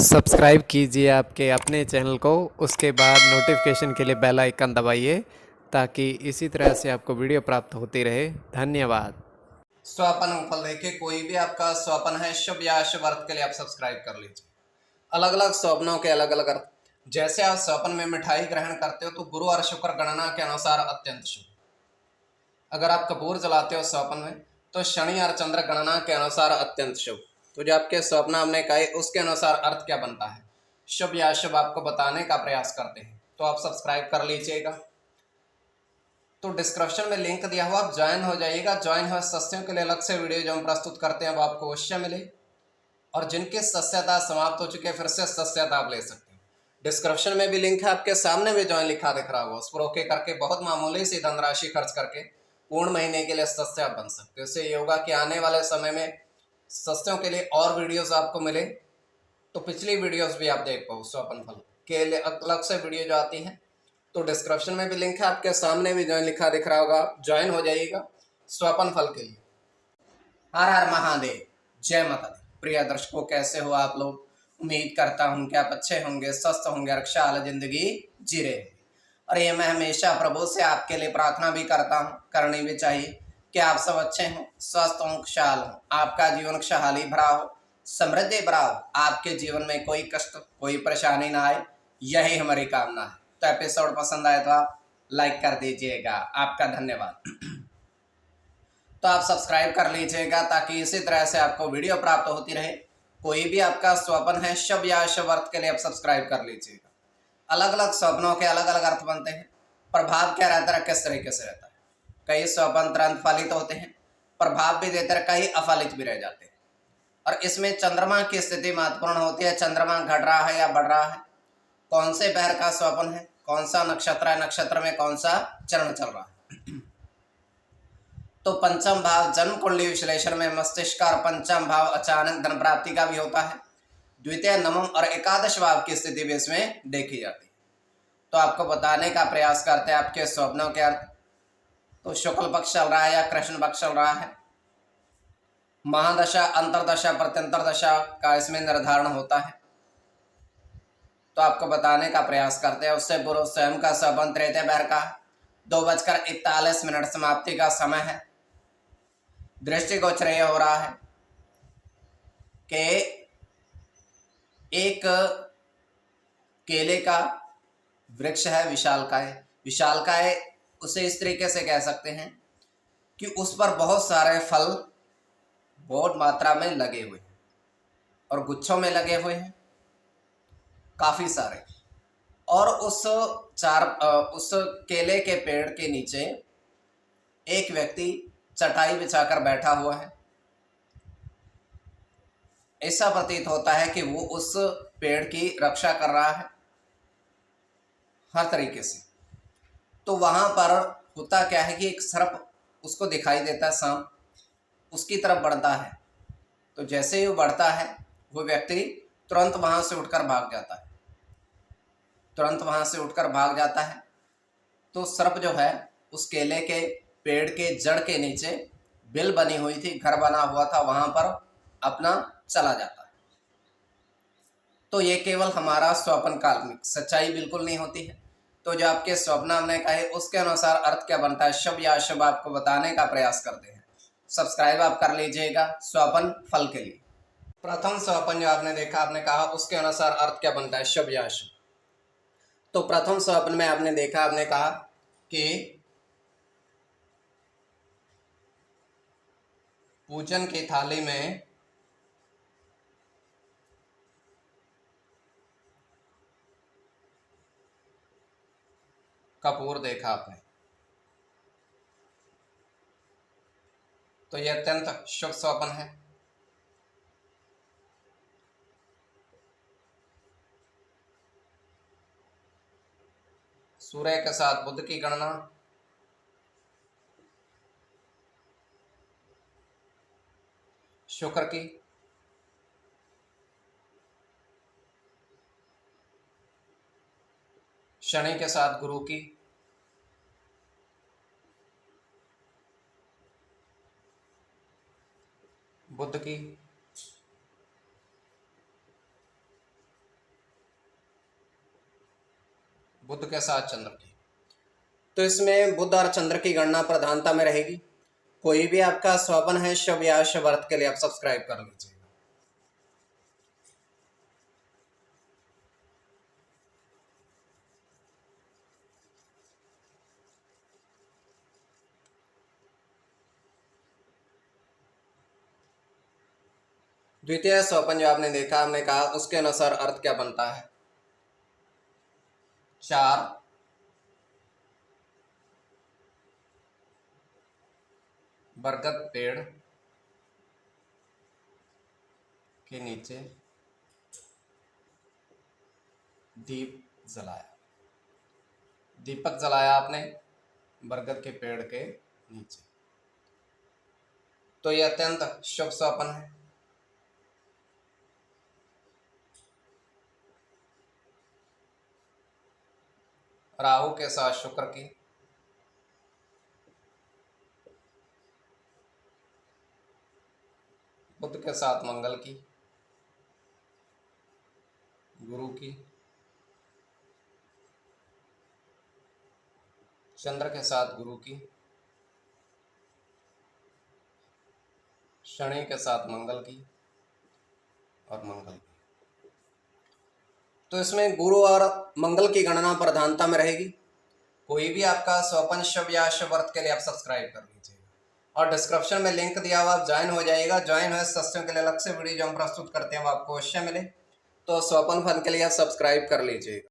Subscribe कीजिए आपके अपने चैनल को, उसके बाद नोटिफिकेशन के लिए बेल आइकन दबाइए ताकि इसी तरह से आपको वीडियो प्राप्त होती रहे। धन्यवाद। स्वपन फल देखिए, कोई भी आपका स्वपन है शुभ या अशुभ अर्थ के लिए आप सब्सक्राइब कर लीजिए। अलग अलग स्वप्नों के अलग अलग अर्थ। जैसे आप स्वप्न में मिठाई ग्रहण करते हो तो गुरु और शुक्र गणना के अनुसार अत्यंत शुभ। अगर आप कपूर जलाते हो स्वप्न में तो शनि और चंद्र गणना के अनुसार अत्यंत शुभ। तो जो आपके स्वप्न हमने कहे उसके अनुसार अर्थ क्या बनता है, शुभ या अशुभ, आपको बताने का प्रयास करते हैं। तो आप सब्सक्राइब कर लीजिएगा। तो डिस्क्रिप्शन में लिंक दिया हुआ, आप ज्वाइन हो जाइएगा। ज्वाइन हो सस्यों के लिए अलग से वीडियो जो हम प्रस्तुत करते हैं वो आपको अवश्य मिले, और जिनकी सस्यता समाप्त हो चुकी है फिर से सस्यता आप ले सकते हैं। डिस्क्रिप्शन में भी लिंक है, आपके सामने भी ज्वाइन लिखा दिख रहा होगा, उस पर ओके करके बहुत मामूली सी धनराशि खर्च करके पूर्ण महीने के लिए सस्य आप बन सकते हो। इससे ये होगा कि आने वाले समय में सस्यों के लिए और वीडियोस आपको मिले, तो पिछली वीडियोस भी आप देख पाओ। स्वपन फल के लिए अलग से वीडियो जो आती है, तो डिस्क्रिप्शन में भी लिंक है, आपके सामने भी ज्वाइन लिखा दिख रहा होगा, ज्वाइन हो जाइएगा स्वपन फल के लिए। हर हर महादेव, जय माता दी। प्रिय दर्शकों, कैसे हो आप लोग? उम्मीद करता हूं कि आप अच्छे होंगे, स्वस्थ होंगे, रक्षा वाली जिंदगी जी रहे होंगे। और ये मैं हमेशा प्रभु से आपके लिए प्रार्थना भी करता हूँ, करनी भी चाहिए कि आप सब अच्छे हों, स्वस्थ हों, खुशहाल हों, आपका जीवन खुशहाली भरा हो, समृद्धि भरा हो, आपके जीवन में कोई कष्ट कोई परेशानी ना आए, यही हमारी कामना है। तो एपिसोड पसंद आए तो आप लाइक कर दीजिएगा, आपका धन्यवाद। तो आप सब्सक्राइब कर लीजिएगा ताकि इसी तरह से आपको वीडियो प्राप्त होती रहे। कोई भी आपका स्वप्न है शुभ या अशुभ अर्थ के लिए आप सब्सक्राइब कर लीजिएगा। अलग अलग स्वप्नों के अलग अलग अर्थ बनते हैं। प्रभाव क्या रहता है, किस तरीके से रहता है। कई स्वप्न तुरंत फलित होते हैं, प्रभाव भी देते हैं, कई अफलित भी रह जाते हैं। और इसमें चंद्रमा की स्थिति महत्वपूर्ण होती है। चंद्रमा घट रहा है या बढ़ रहा है, कौन से पैर का स्वप्न है, कौन सा नक्षत्र है, नक्षत्र में कौन सा चरण चल रहा है। तो पंचम भाव जन्म कुंडली विश्लेषण में मस्तिष्क और पंचम भाव अचानक धन प्राप्ति का भी होता है। द्वितीय, नवम और एकादश भाव की स्थिति भी इसमें देखी जाती है। तो आपको बताने का प्रयास करते हैं आपके स्वप्नों के अर्थ। तो शुक्ल पक्ष चल रहा है या कृष्ण पक्ष चल रहा है, महादशा, अंतरदशा, प्रत्यंतर दशा का इसमें निर्धारण होता है। तो आपको बताने का प्रयास करते हैं। उससे पूर्व स्वयं का स्वप्न तृतीय पैर का 2:41 समाप्ति का समय है। दृष्टिगोचर हो रहा है कि एक केले का वृक्ष है, विशालकाय। विशालकाय उसे इस तरीके से कह सकते हैं कि उस पर बहुत सारे फल बहुत मात्रा में लगे हुए हैं और गुच्छों में लगे हुए हैं काफी सारे। और उस केले के पेड़ के नीचे एक व्यक्ति चटाई बिछाकर बैठा हुआ है। ऐसा प्रतीत होता है कि वो उस पेड़ की रक्षा कर रहा है हर तरीके से। तो वहां पर होता क्या है कि एक सर्प उसको दिखाई देता है, सांप उसकी तरफ बढ़ता है। तो जैसे ही वो बढ़ता है वो व्यक्ति तुरंत वहां से उठकर भाग जाता है, तुरंत वहां से उठकर भाग जाता है। तो सर्प जो है उस केले के पेड़ के जड़ के नीचे बिल बनी हुई थी, घर बना हुआ था, वहां पर अपना चला जाता है। तो ये केवल हमारा स्वप्न काल्पनिक, सच्चाई बिल्कुल नहीं होती है। तो जो आपके स्वप्न हमने कहे उसके अनुसार अर्थ क्या बनता है, शुभ या अशुभ, आपको बताने का प्रयास करते हैं। सब्सक्राइब आप कर लीजिएगा स्वपन फल के लिए। प्रथम स्वपन जो आपने देखा, आपने कहा उसके अनुसार अर्थ क्या बनता है, शुभ या अशुभ। तो प्रथम स्वपन में आपने देखा, आपने कहा कि पूजन की थाली में कपूर देखा आपने। तो यह अत्यंत शुभ स्वप्न है। सूर्य के साथ बुध की गणना, शुक्र की, शनि के साथ गुरु की, बुध की, बुध के साथ चंद्र की, तो इसमें बुध और चंद्र की गणना प्रधानता में रहेगी। कोई भी आपका स्वपन है शुभ या अशुभ अर्थ के लिए आप सब्सक्राइब कर लीजिएगा। द्वितीय स्वपन जो आपने देखा, हमने कहा उसके अनुसार अर्थ क्या बनता है। 4 बरगद पेड़ के नीचे दीप जलाया, दीपक जलाया आपने बरगद के पेड़ के नीचे, तो यह अत्यंत शुभ स्वपन है। राहु के साथ शुक्र की, बुध के साथ मंगल की, गुरु की, चंद्र के साथ गुरु की, शनि के साथ मंगल की और मंगल की। तो इसमें गुरु और मंगल की गणना प्रधानता में रहेगी। कोई भी आपका स्वपन शुभ या अशुभ अर्थ के लिए आप सब्सक्राइब कर लीजिएगा और डिस्क्रिप्शन में लिंक दिया हुआ, आप ज्वाइन हो जाइएगा। ज्वाइन हुए सदस्यों के लिए अलग से वीडियो जो हम प्रस्तुत करते हैं वो आपको अवश्य मिले, तो स्वपन फल के लिए आप सब्सक्राइब कर लीजिएगा।